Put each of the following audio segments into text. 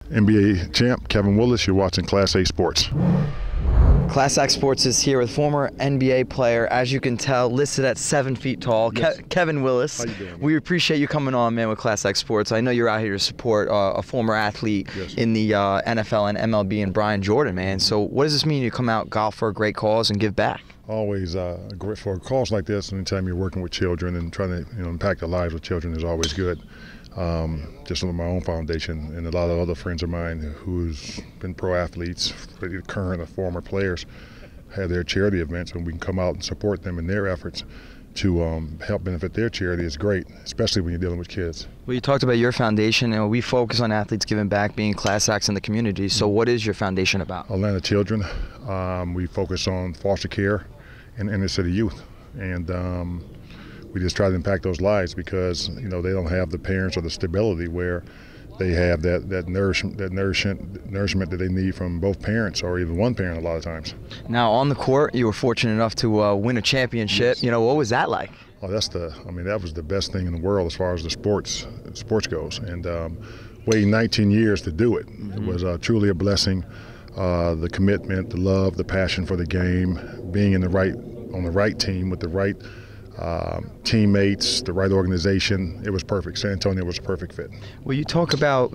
NBA champ Kevin Willis. You're watching Class A Sports. Class X Sports is here with former NBA player, as you can tell, listed at 7 feet tall, Yes. Kevin Willis. How you doing, man? We appreciate you coming on, man, with Class X Sports. I know you're out here to support a former athlete Yes. in the NFL and MLB, and Brian Jordan, man. So what does this mean? You come out, golf for a great cause, and give back? Always great for a cause like this. Anytime you're working with children and trying to impact the lives of children is always good. Just with my own foundation and a lot of other friends of mine who's been pro athletes, current or former players, have their charity events, and we can come out and support them in their efforts to help benefit their charity is great, especially when you're dealing with kids. Well, you talked about your foundation, and we focus on athletes giving back, being class acts in the community. So what is your foundation about? Atlanta Children, we focus on foster care and inner city youth, and we just try to impact those lives because they don't have the parents or the stability where they have that nourishment that they need from both parents or even one parent a lot of times. Now, on the court, you were fortunate enough to win a championship. Yes. What was that like? Oh, that was the best thing in the world as far as the sports goes, and waiting 19 years to do it. It was truly a blessing. The commitment, the love, the passion for the game, being on the right team with the right teammates, the right organization. It was perfect. San Antonio was a perfect fit. Well, you talk about,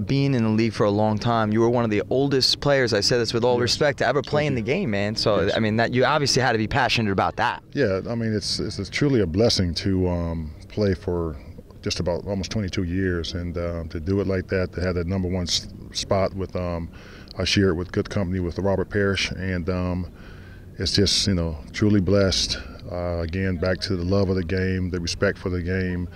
being in the league for a long time. You were one of the oldest players, I say this with all respect, to ever play in the game, man. So, Yes. that you obviously had to be passionate about that. Yeah, it's truly a blessing to play for just about almost 22 years and to do it like that, to have that number one spot with I share it with good company with Robert Parrish, and it's just truly blessed. Again, back to the love of the game, the respect for the game,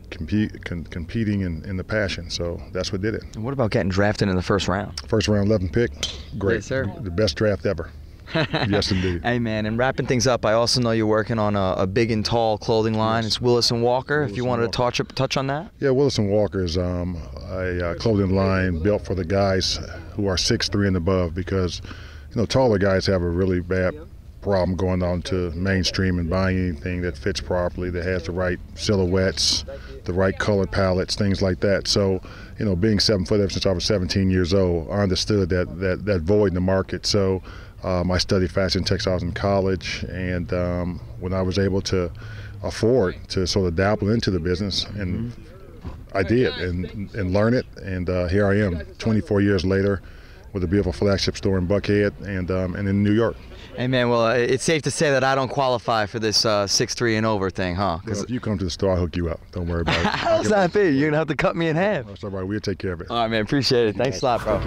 competing and the passion. So that's what did it. And what about getting drafted in the first round? First round 11 pick, great. Yes, sir. The best draft ever. Yes, indeed. Hey, man, and wrapping things up, I also know you're working on a big and tall clothing line. Yes. It's Willis and Walker. Willis if you and wanted Walker. to touch on that. Yeah, Willis and Walker is a clothing line built for the guys who are 6'3" and above, because taller guys have a really bad problem going on to mainstream and buying anything that fits properly, that has the right silhouettes, the right color palettes, things like that. So, being 7 foot ever since I was 17 years old, I understood that void in the market. So I studied fashion textiles in college, and when I was able to afford to sort of dabble into the business, and I did, and learn it, and here I am 24 years later with a beautiful flagship store in Buckhead and in New York. Hey, man, well, it's safe to say that I don't qualify for this 6'3" and over thing, huh? Well, if you come to the store, I'll hook you up. Don't worry about it. How's that be? You're going to have to cut me in half. That's all right. We'll take care of it. All right, man, appreciate it. Thanks a lot, bro.